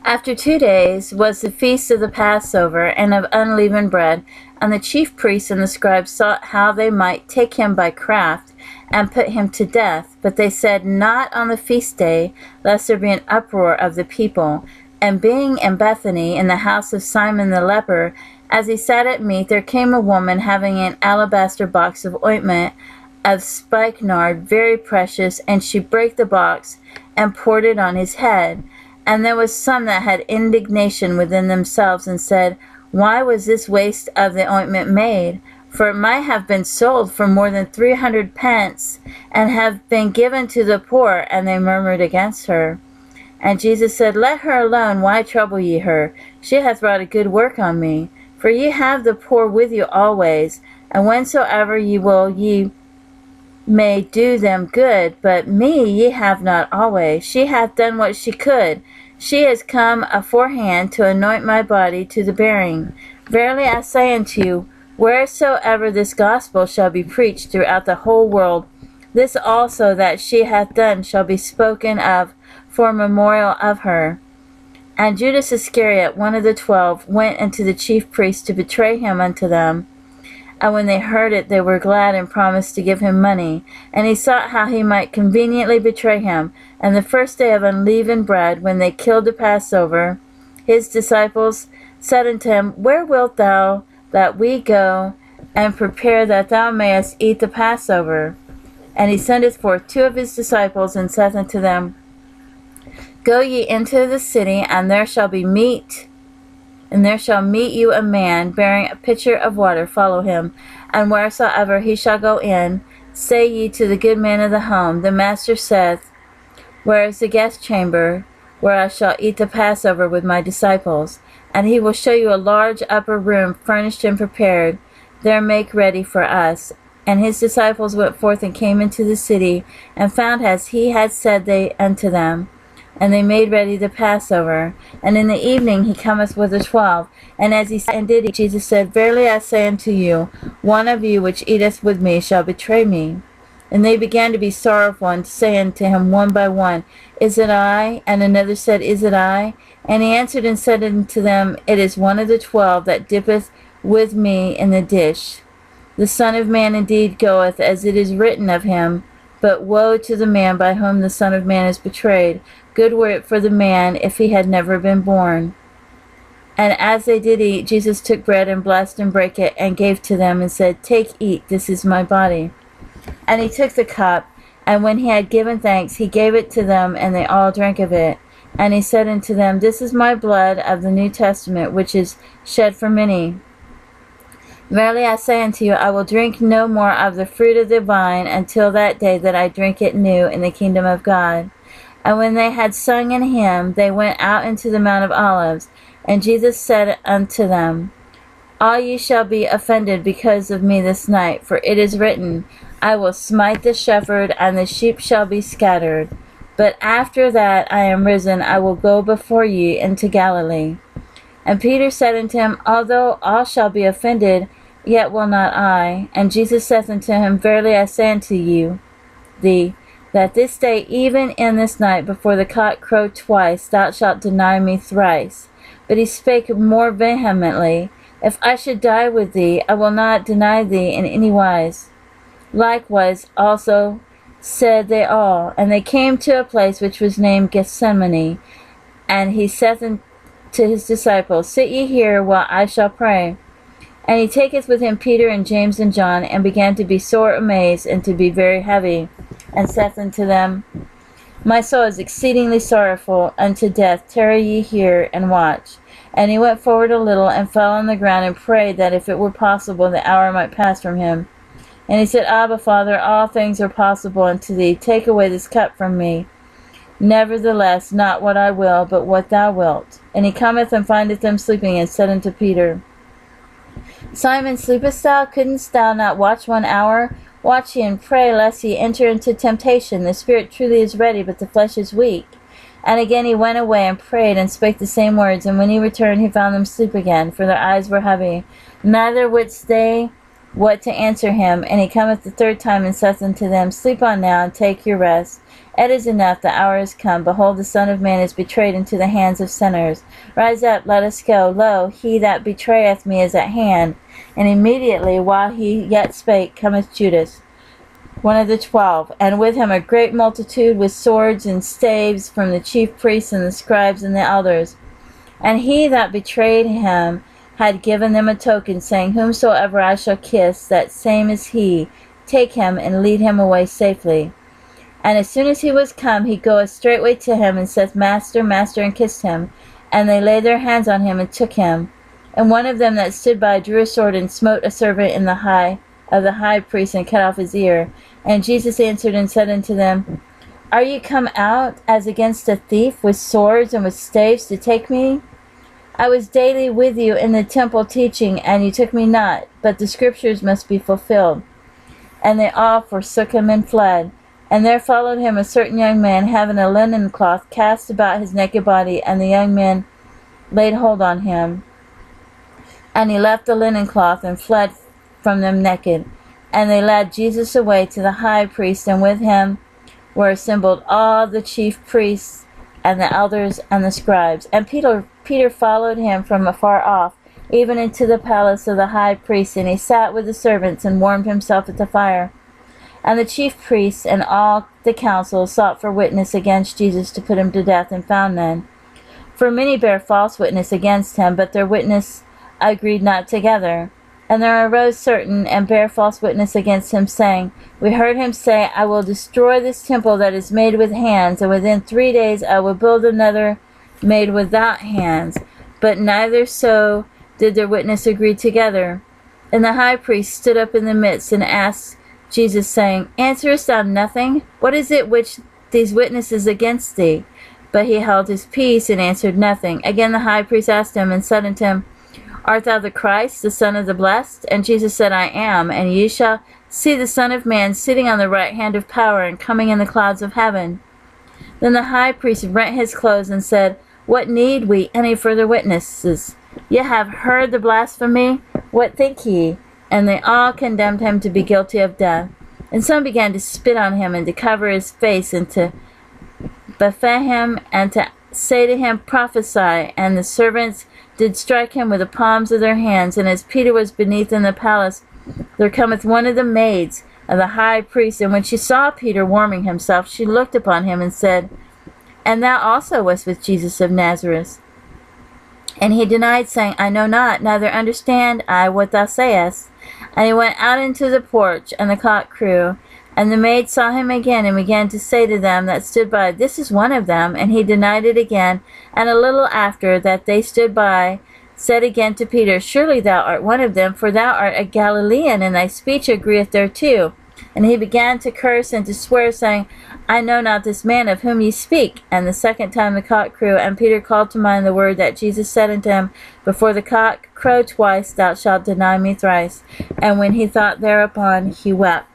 After 2 days was the feast of the Passover and of unleavened bread, and the chief priests and the scribes sought how they might take him by craft, and put him to death. But they said, Not on the feast day, lest there be an uproar of the people. And being in Bethany, in the house of Simon the leper, as he sat at meat, there came a woman having an alabaster box of ointment of spikenard, very precious, and she brake the box, and poured it on his head. And there was some that had indignation within themselves, and said, Why was this waste of the ointment made? For it might have been sold for more than 300 pence, and have been given to the poor. And they murmured against her. And Jesus said, Let her alone, why trouble ye her? She hath wrought a good work on me. For ye have the poor with you always, and whensoever ye will, ye may do them good, but me ye have not always. She hath done what she could. She is come aforehand to anoint my body to the burying. Verily I say unto you, wheresoever this gospel shall be preached throughout the whole world, this also that she hath done shall be spoken of for a memorial of her. And Judas Iscariot, one of the 12, went unto the chief priests to betray him unto them. And when they heard it, they were glad, and promised to give him money. And he sought how he might conveniently betray him. And the first day of unleavened bread, when they killed the Passover, his disciples said unto him, Where wilt thou that we go and prepare that thou mayest eat the Passover? And he sendeth forth 2 of his disciples, and saith unto them, Go ye into the city, and there shall meet you a man bearing a pitcher of water. Follow him. And wheresoever he shall go in, say ye to the good man of the home, The master saith, Where is the guest chamber, where I shall eat the Passover with my disciples? And he will show you a large upper room, furnished and prepared. There make ready for us. And his disciples went forth and came into the city, and found as he had said unto them. And they made ready the Passover. And in the evening he cometh with the 12. And as he sat and did eat, Jesus said, Verily I say unto you, one of you which eateth with me shall betray me. And they began to be sorrowful, and to say unto him one by one, Is it I? And another said, Is it I? And he answered and said unto them, It is one of the 12 that dippeth with me in the dish. The Son of Man indeed goeth, as it is written of him, but woe to the man by whom the Son of Man is betrayed. Good were it for the man if he had never been born. And as they did eat, Jesus took bread, and blessed, and brake it, and gave to them, and said, Take, eat, this is my body. And he took the cup, and when he had given thanks, he gave it to them, and they all drank of it. And he said unto them, This is my blood of the New Testament, which is shed for many. Verily I say unto you, I will drink no more of the fruit of the vine until that day that I drink it new in the kingdom of God. And when they had sung an hymn, they went out into the Mount of Olives. And Jesus said unto them, All ye shall be offended because of me this night, for it is written, I will smite the shepherd, and the sheep shall be scattered. But after that I am risen, I will go before ye into Galilee. And Peter said unto him, Although all shall be offended, yet will not I. And Jesus saith unto him, Verily I say unto thee, that this day, even in this night, before the cock crow twice, thou shalt deny me thrice. But he spake more vehemently, If I should die with thee, I will not deny thee in any wise. Likewise also said they all. And they came to a place which was named Gethsemane. And he saith unto his disciples, Sit ye here while I shall pray. And he taketh with him Peter and James and John, and began to be sore amazed, and to be very heavy, and saith unto them, My soul is exceedingly sorrowful unto death. Tarry ye here, and watch. And he went forward a little, and fell on the ground, and prayed that if it were possible, the hour might pass from him. And he said, Abba, Father, all things are possible unto thee. Take away this cup from me. Nevertheless, not what I will, but what thou wilt. And he cometh and findeth them sleeping, and said unto Peter, Simon, sleepest thou? Couldst thou not watch 1 hour? Watch ye and pray, lest ye enter into temptation. The spirit truly is ready, but the flesh is weak. And again he went away and prayed, and spake the same words. And when he returned, he found them asleep again, for their eyes were heavy. Neither wist they what to answer him. And he cometh the 3rd time, and saith unto them, Sleep on now, and take your rest. It is enough, the hour is come. Behold, the Son of Man is betrayed into the hands of sinners. Rise up, let us go. Lo, he that betrayeth me is at hand. And immediately, while he yet spake, cometh Judas, one of the 12, and with him a great multitude with swords and staves from the chief priests and the scribes and the elders. And he that betrayed him had given them a token, saying, Whomsoever I shall kiss, that same is he. Take him and lead him away safely. And as soon as he was come, he goeth straightway to him, and saith, Master, Master, and kissed him. And they laid their hands on him, and took him. And one of them that stood by drew a sword, and smote a servant in the high priest, and cut off his ear. And Jesus answered and said unto them, Are ye come out as against a thief, with swords and with staves, to take me? I was daily with you in the temple teaching, and you took me not, but the scriptures must be fulfilled. And they all forsook him and fled. And there followed him a certain young man, having a linen cloth cast about his naked body, and the young men laid hold on him. And he left the linen cloth, and fled from them naked. And they led Jesus away to the high priest, and with him were assembled all the chief priests, and the elders, and the scribes. And Peter followed him from afar off, even into the palace of the high priest, and he sat with the servants, and warmed himself at the fire. And the chief priests and all the council sought for witness against Jesus to put him to death, and found none. For many bare false witness against him, but their witness agreed not together. And there arose certain, and bare false witness against him, saying, We heard him say, I will destroy this temple that is made with hands, and within 3 days I will build another made without hands. But neither so did their witness agree together. And the high priest stood up in the midst, and asked Jesus, saying, Answerest thou nothing? What is it which these witnesses against thee? But he held his peace, and answered nothing. Again the high priest asked him, and said unto him, Art thou the Christ, the Son of the Blessed? And Jesus said, I am. And ye shall see the Son of Man sitting on the right hand of power, and coming in the clouds of heaven. Then the high priest rent his clothes, and said, What need we any further witnesses? Ye have heard the blasphemy. What think ye? And they all condemned him to be guilty of death. And some began to spit on him, and to cover his face, and to buffet him, and to say to him, Prophesy. And the servants did strike him with the palms of their hands. And as Peter was beneath in the palace, there cometh one of the maids of the high priest, and when she saw Peter warming himself, she looked upon him, and said, And thou also wast with Jesus of Nazareth. And he denied, saying, I know not, neither understand I what thou sayest. And he went out into the porch, and the cock crew. And the maid saw him again, and began to say to them that stood by, This is one of them. And he denied it again. And a little after that they stood by, said again to Peter, Surely thou art one of them, for thou art a Galilean, and thy speech agreeth thereto. And he began to curse and to swear, saying, I know not this man of whom ye speak. And the second time the cock crew, and Peter called to mind the word that Jesus said unto him, Before the cock crow twice, thou shalt deny me thrice. And when he thought thereupon, he wept.